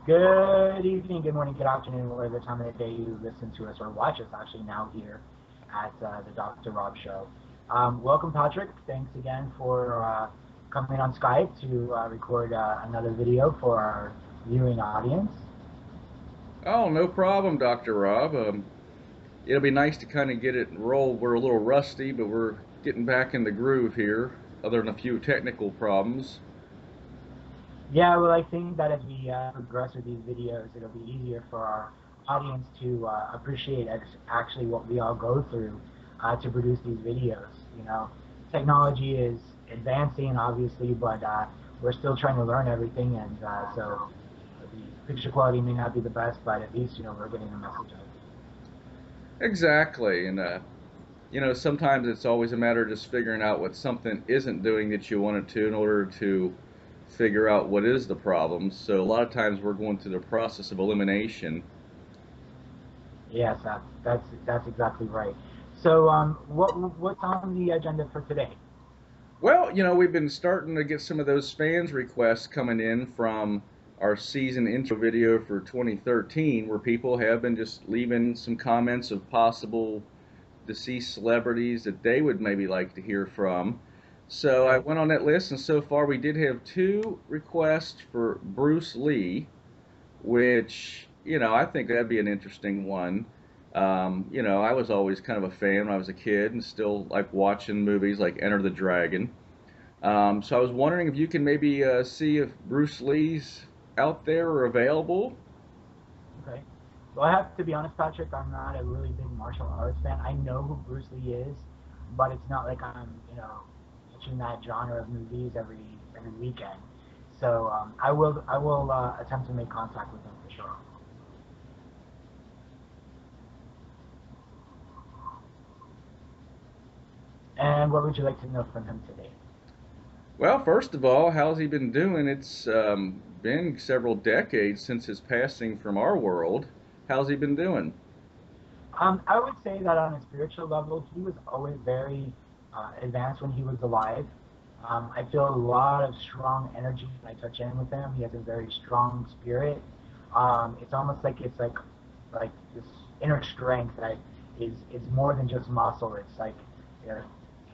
Good evening, good morning, good afternoon, whatever time of the day you listen to us or watch us actually now here at the Dr. Rob Show. Welcome, Patrick. Thanks again for coming on Skype to record another video for our viewing audience. Oh, no problem, Dr. Rob. It'll be nice to kind of get it rolled. We're a little rusty, but we're getting back in the groove here, other than a few technical problems. Yeah, well, I think that as we progress with these videos, it'll be easier for our audience to appreciate actually what we all go through to produce these videos. You know, technology is advancing, obviously, but we're still trying to learn everything, and so the picture quality may not be the best, but at least, we're getting the message out. Exactly, and sometimes it's always a matter of just figuring out what something isn't doing that you want it to in order to figure out what is the problem. So a lot of times we're going through the process of elimination. Yes, that's exactly right. So, what's on the agenda for today? Well, we've been starting to get some of those fans requests coming in from our season intro video for 2013, where people have been just leaving some comments of possible deceased celebrities that they would maybe like to hear from. So I Okay. went on that list, and so far we did have two requests for Bruce Lee, which, I think that'd be an interesting one. I was always kind of a fan when I was a kid and still like watching movies like Enter the Dragon. So I was wondering if you can maybe see if Bruce Lee's out there or available. Okay. Well, I have to be honest, Patrick. I'm not a really big martial arts fan. I know who Bruce Lee is, but it's not like I'm, watching that genre of movies every weekend. So I will attempt to make contact with him for sure. And what would you like to know from him today? Well, first of all, how's he been doing? It's been several decades since his passing from our world. How's he been doing? I would say that on a spiritual level, he was always very advanced when he was alive. I feel a lot of strong energy when I touch in with him. He has a very strong spirit. It's almost like it's like this inner strength that is more than just muscle. It's like, I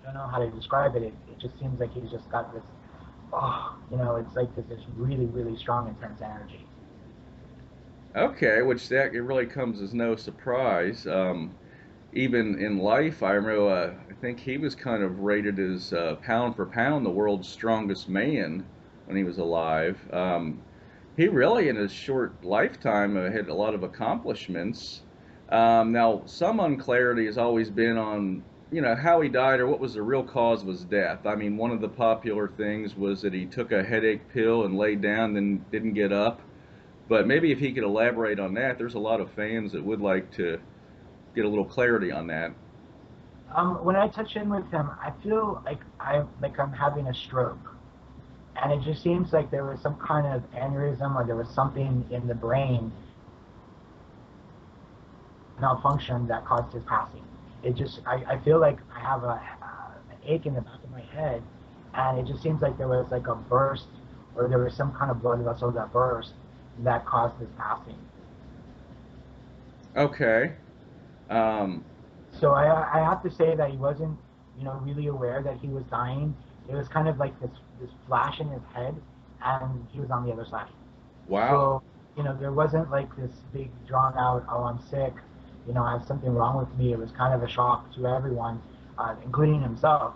don't know how to describe it. It just seems like he's just got this. Oh, it's like this really really strong intense energy. Okay, which that it really comes as no surprise. Even in life, I think he was kind of rated as pound for pound the world's strongest man when he was alive. He really, in his short lifetime, had a lot of accomplishments. Now, some unclarity has always been on, how he died or what was the real cause of his death. I mean, one of the popular things was that he took a headache pill and laid down, then didn't get up. But maybe if he could elaborate on that, there's a lot of fans that would like to get a little clarity on that. When I touch in with him, I feel like I'm having a stroke, and it just seems like there was some kind of aneurysm or there was something in the brain malfunction that caused his passing. I feel like I have an ache in the back of my head, and it just seems like there was like a burst or there was some kind of blood vessel that burst that caused his passing. Okay. Um, So I have to say that he wasn't, really aware that he was dying. It was kind of like this flash in his head, and he was on the other side. wow. So, there wasn't like this big drawn out, oh, I'm sick, I have something wrong with me. It was kind of a shock to everyone, including himself.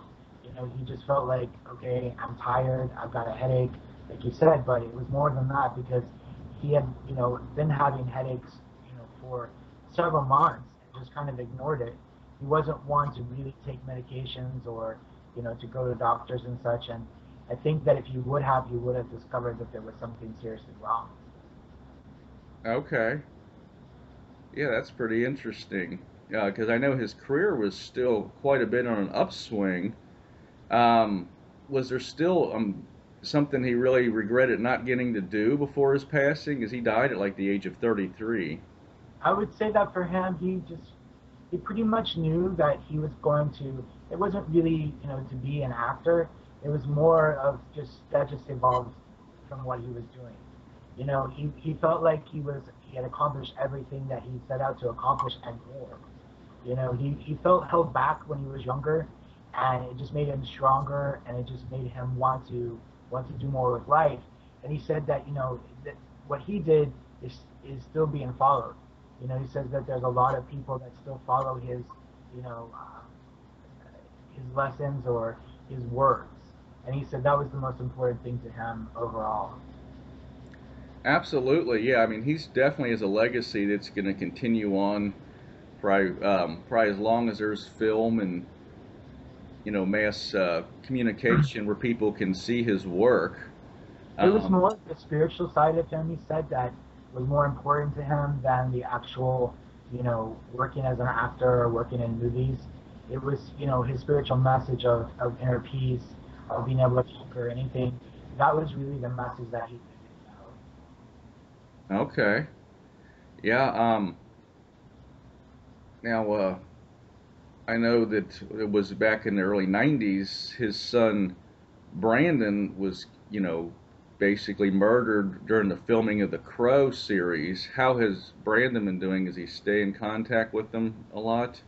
He just felt like, okay, I'm tired, I've got a headache, like you said, but it was more than that because he had, been having headaches, for several months and just kind of ignored it. He wasn't one to really take medications or, to go to doctors and such. And I think that if he would have discovered that there was something seriously wrong. Okay. Yeah, that's pretty interesting. Because I know his career was still quite a bit on an upswing. Um, was there still something he really regretted not getting to do before his passing? Because he died at like the age of 33. I would say that for him, he pretty much knew that he was going to. It wasn't really, to be an actor. It was more of just that just evolved from what he was doing. You know, he felt like he had accomplished everything that he set out to accomplish and more. You know, he felt held back when he was younger, and it just made him stronger, and it just made him want to do more with life. And he said that, you know, that what he did is still being followed. You know, he says that there's a lot of people that still follow you know, his lessons or his words. And he said that was the most important thing to him overall. Absolutely, yeah. I mean, he's definitely has a legacy that's going to continue on probably as long as there's film and mass communication where people can see his work. It was Um, more the spiritual side of him, he said, that was more important to him than the actual, you know, working as an actor or working in movies. It was, you know, his spiritual message of inner peace, of being able to conquer anything. That was really the message that he gave out. okay, yeah. Now I know that it was back in the early '90s. His son Brandon was basically murdered during the filming of the Crow series. How has Brandon been doing? Does he stay in contact with them a lot?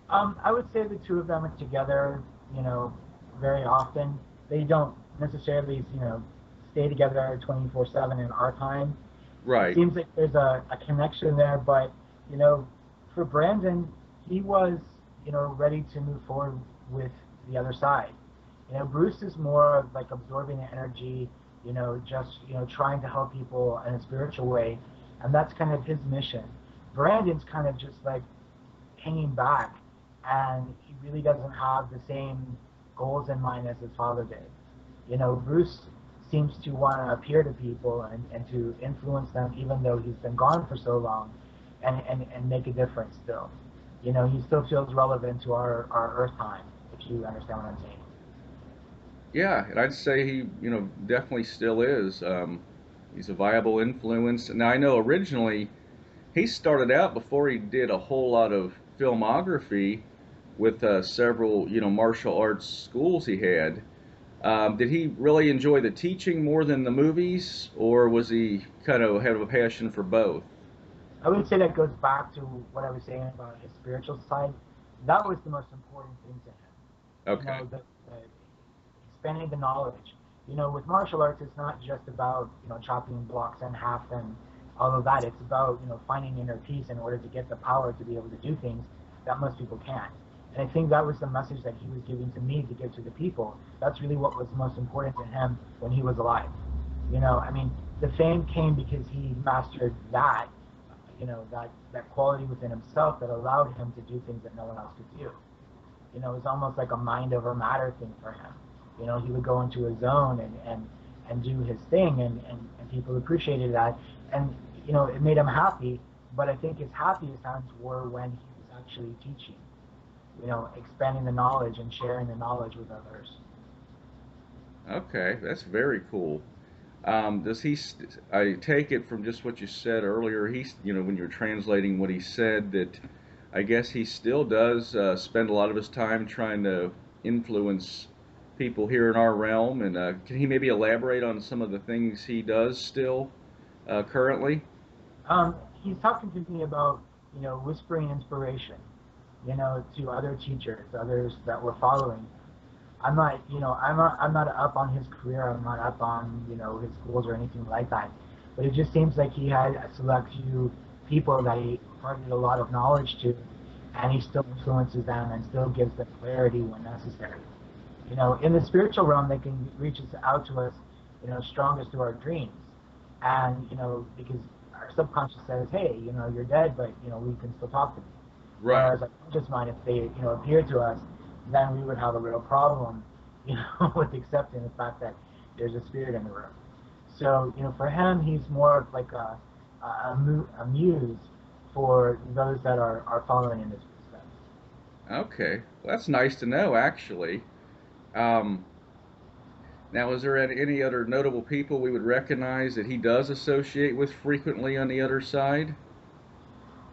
I would say the two of them are together, you know, very often. They don't necessarily, you know, stay together 24/7 in our time. It Right. seems like there's a connection there, but, you know, for Brandon, he was, you know, ready to move forward with the other side. You know, Bruce is more of like absorbing the energy, you know, just, you know, trying to help people in a spiritual way, and that's kind of his mission. Brandon's kind of just like hanging back, and he really doesn't have the same goals in mind as his father did. You know, Bruce seems to want to appear to people and to influence them even though he's been gone for so long, and make a difference still. You know, he still feels relevant to our Earth time, if you understand what I'm saying. Yeah, and I'd say he, definitely still is. He's a viable influence. Now I know originally he started out before he did a whole lot of filmography with several, martial arts schools he had. Did he really enjoy the teaching more than the movies, or was he kind of have a passion for both? I would say that goes back to what I was saying about his spiritual side. That was the most important thing to him. You Okay. know, the expanding the knowledge. You know, with martial arts, it's not just about, you know, chopping blocks in half and all of that. It's about, you know, finding inner peace in order to get the power to be able to do things that most people can't. And I think that was the message that he was giving to me to give to the people. That's really what was most important to him when he was alive. You know, I mean, the fame came because he mastered that, you know, that quality within himself that allowed him to do things that no one else could do. You know, it was almost like a mind over matter thing for him. You know, he would go into a zone and do his thing, and people appreciated that. And, you know, it made him happy, but I think his happiest times were when he was actually teaching, you know, expanding the knowledge and sharing the knowledge with others. Okay, that's very cool. Does he? I take it from just what you said earlier. He's, when you're translating what he said, that I guess he still does spend a lot of his time trying to influence people here in our realm. And can he maybe elaborate on some of the things he does still currently? He's talking to me about, you know, whispering inspiration, you know, to other teachers, others that were following. I'm not up on his career. I'm not up on, you know, his goals or anything like that. But it just seems like he had a select few people that he imparted a lot of knowledge to, and he still influences them and still gives them clarity when necessary. You know, in the spiritual realm, they can reach out to us, you know, strongest through our dreams, and, you know, because our subconscious says, hey, you know, you're dead, but, you know, we can still talk to me. Right. Whereas our conscious mind, if they, you know, appear to us, then we would have a real problem, you know, with accepting the fact that there's a spirit in the room. So, you know, for him, he's more of like a muse for those that are following in his footsteps. Okay. Well, that's nice to know, actually. Um, Now, is there any other notable people we would recognize that he does associate with frequently on the other side?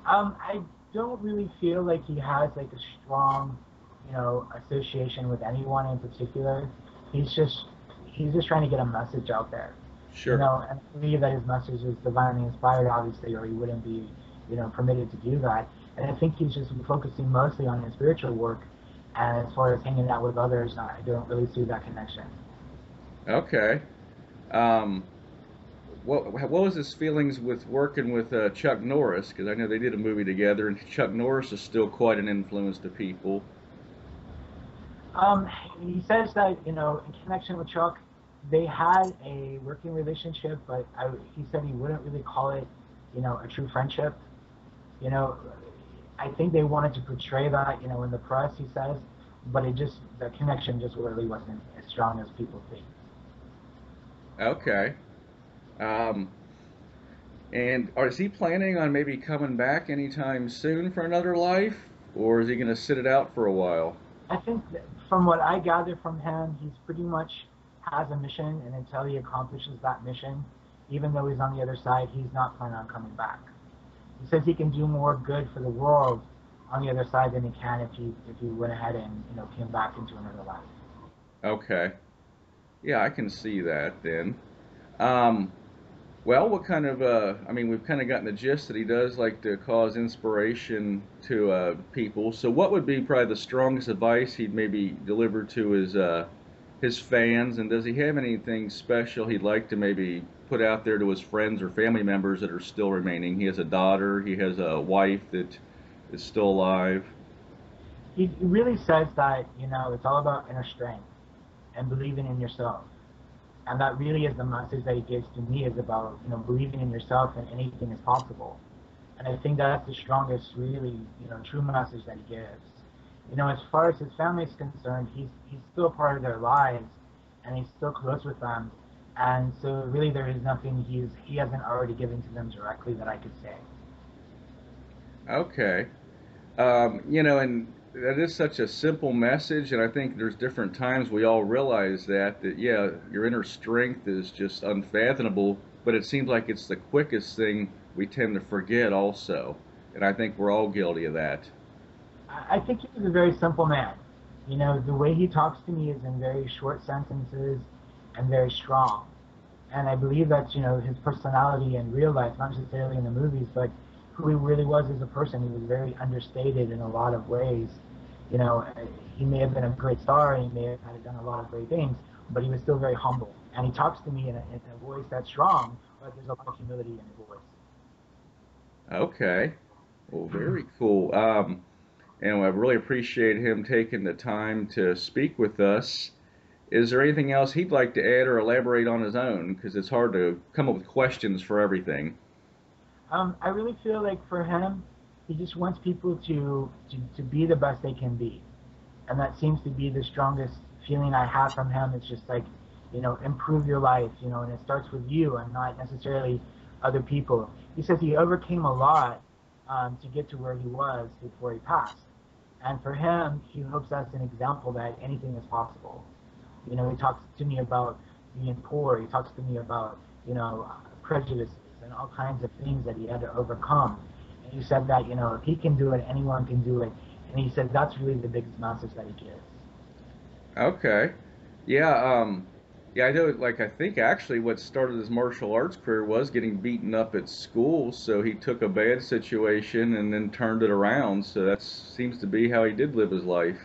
I don't really feel like he has like a strong, you know, association with anyone in particular. He's just he's just trying to get a message out there. Sure. And I believe that his message is divinely inspired, obviously, or he wouldn't be, permitted to do that. And I think he's just focusing mostly on his spiritual work, and as far as hanging out with others, I don't really see that connection. Okay. Um, what was his feelings with working with Chuck Norris? Because I know they did a movie together, and Chuck Norris is still quite an influence to people. Um, he says that, in connection with Chuck, they had a working relationship, but he said he wouldn't really call it, a true friendship. You know, I think they wanted to portray that, in the press, he says, but the connection just really wasn't as strong as people think. Okay. Um, and is he planning on maybe coming back anytime soon for another life, or is he going to sit it out for a while? I think that from what I gather from him, he's pretty much has a mission, and until he accomplishes that mission, even though he's on the other side, he's not planning on coming back. He says he can do more good for the world on the other side than he can if he went ahead and came back into another life. Okay. Yeah, I can see that then. Um, well, what kind of, I mean, we've kind of gotten the gist that he does like to cause inspiration to people. So, what would be probably the strongest advice he'd maybe deliver to his fans? And does he have anything special he'd like to maybe put out there to his friends or family members that are still remaining? He has a daughter, he has a wife that is still alive. He really says that it's all about inner strength and believing in yourself, and that really is the message that he gives to me, is about believing in yourself and anything is possible. And I think that's the strongest, really, true message that he gives. As far as his family is concerned, he's still part of their lives, and he's still close with them. And so, really, there is nothing he hasn't already given to them directly that I could say. Okay. And that is such a simple message, and I think there's different times we all realize that yeah, your inner strength is just unfathomable, but it seems like it's the quickest thing we tend to forget also, and I think we're all guilty of that. I think he's a very simple man. The way he talks to me is in very short sentences and very strong. And I believe that's, his personality in real life, not necessarily in the movies, but who he really was as a person. He was very understated in a lot of ways. You know, he may have been a great star, and he may have done a lot of great things, but he was still very humble. And he talks to me in a voice that's strong, but there's a lot of humility in his voice. Okay, well, very cool. And I really appreciate him taking the time to speak with us. Is there anything else he'd like to add or elaborate on his own? Because it's hard to come up with questions for everything. I really feel like for him, he just wants people to be the best they can be. And that seems to be the strongest feeling I have from him. It's just like, improve your life, and it starts with you and not necessarily other people. He says he overcame a lot to get to where he was before he passed. And for him, he hopes that's an example that anything is possible. He talks to me about being poor. He talks to me about, prejudices and all kinds of things that he had to overcome. And he said that, if he can do it, anyone can do it. And he said that's really the biggest message that he gives. Okay. Yeah, yeah, I know, like, I think actually what started his martial arts career was getting beaten up at school, so he took a bad situation and then turned it around, so that seems to be how he did live his life.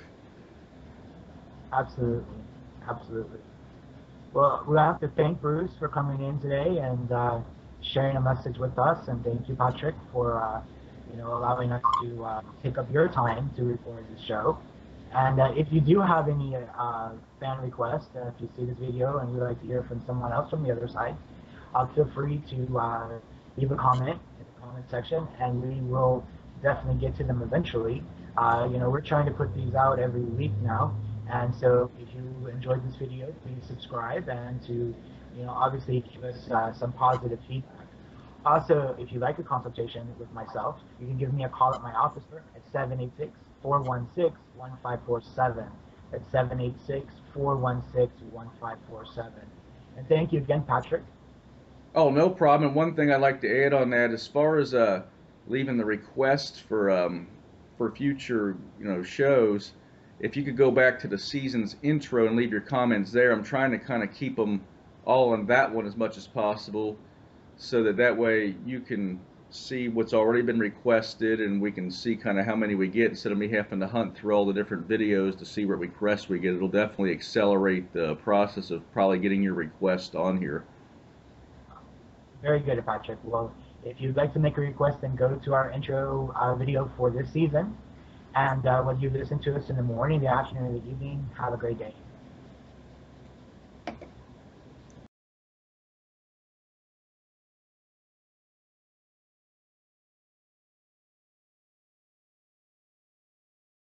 Absolutely. Absolutely. Well, we have to thank Bruce for coming in today and sharing a message with us. And thank you, Patrick, for allowing us to take up your time to record this show. And if you do have any fan requests, if you see this video and you'd like to hear from someone else from the other side, feel free to leave a comment in the comment section, and we will definitely get to them eventually. We're trying to put these out every week now, and so if you enjoyed this video, please subscribe and to, obviously give us some positive feedback. Also, if you like a consultation with myself, you can give me a call at my office at 786-416-1547. That's 786-416-1547. And thank you again, Patrick. Oh, no problem. And one thing I'd like to add on that, as far as leaving the requests for future shows, if you could go back to the season's intro and leave your comments there. I'm trying to kind of keep them all on that one as much as possible, so that that way you can see what's already been requested, and we can see kind of how many we get instead of me having to hunt through all the different videos to see what requests we get. It'll definitely accelerate the process of probably getting your request on here. Very good, Patrick. Well, if you'd like to make a request, then go to our intro video for this season. And whether you listen to us in the morning, the afternoon, or the evening, have a great day.